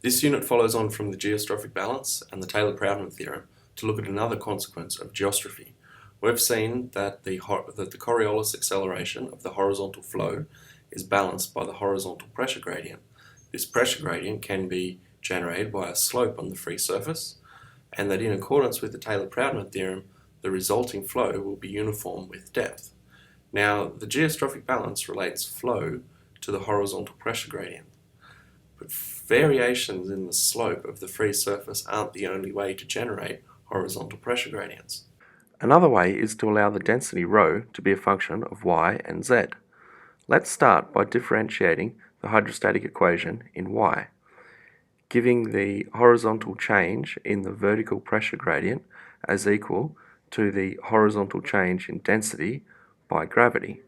This unit follows on from the geostrophic balance and the Tailor-Proudman theorem to look at another consequence of geostrophy. We've seen that the Coriolis acceleration of the horizontal flow is balanced by the horizontal pressure gradient. This pressure gradient can be generated by a slope on the free surface, and that in accordance with the Tailor-Proudman theorem, the resulting flow will be uniform with depth. Now, the geostrophic balance relates flow to the horizontal pressure gradient. But variations in the slope of the free surface aren't the only way to generate horizontal pressure gradients. Another way is to allow the density ρ to be a function of y and z. Let's start by differentiating the hydrostatic equation in y, giving the horizontal change in the vertical pressure gradient as equal to the horizontal change in density by gravity.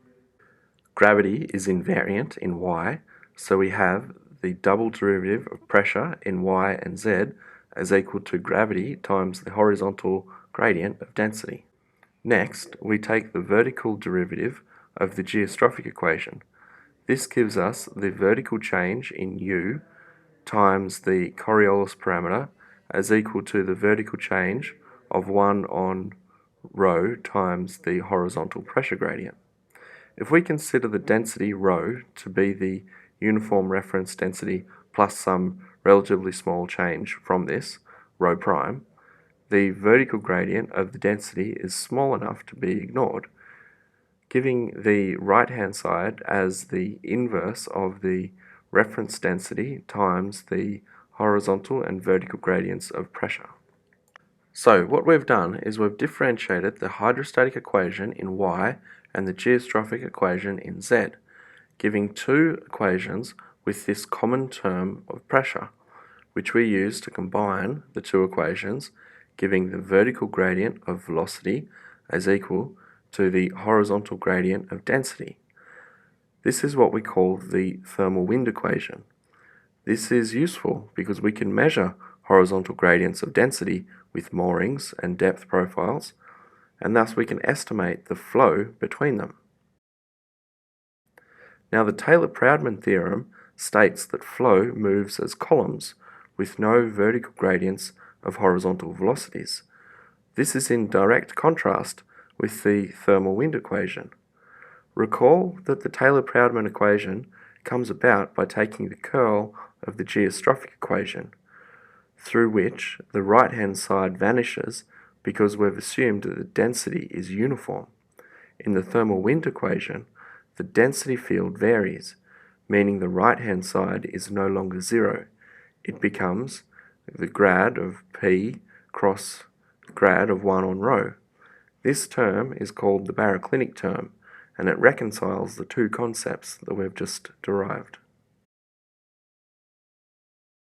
Gravity is invariant in y, so we have the double derivative of pressure in y and z as equal to gravity times the horizontal gradient of density. Next, we take the vertical derivative of the geostrophic equation. This gives us the vertical change in u times the Coriolis parameter as equal to the vertical change of 1 on ρ times the horizontal pressure gradient. If we consider the density ρ to be the uniform reference density plus some relatively small change from this, ρ prime, the vertical gradient of the density is small enough to be ignored, giving the right-hand side as the inverse of the reference density times the horizontal and vertical gradients of pressure. So what we've done is we've differentiated the hydrostatic equation in y and the geostrophic equation in z, giving two equations with this common term of pressure, which we use to combine the two equations, giving the vertical gradient of velocity as equal to the horizontal gradient of density. This is what we call the thermal wind equation. This is useful because we can measure horizontal gradients of density with moorings and depth profiles, and thus we can estimate the flow between them. Now, the Tailor-Proudman theorem states that flow moves as columns with no vertical gradients of horizontal velocities. This is in direct contrast with the thermal wind equation. Recall that the Tailor-Proudman equation comes about by taking the curl of the geostrophic equation, through which the right-hand side vanishes because we've assumed that the density is uniform. In the thermal wind equation, the density field varies, meaning the right-hand side is no longer zero. It becomes the grad of P cross grad of 1 on ρ. This term is called the baroclinic term, and it reconciles the two concepts that we've just derived.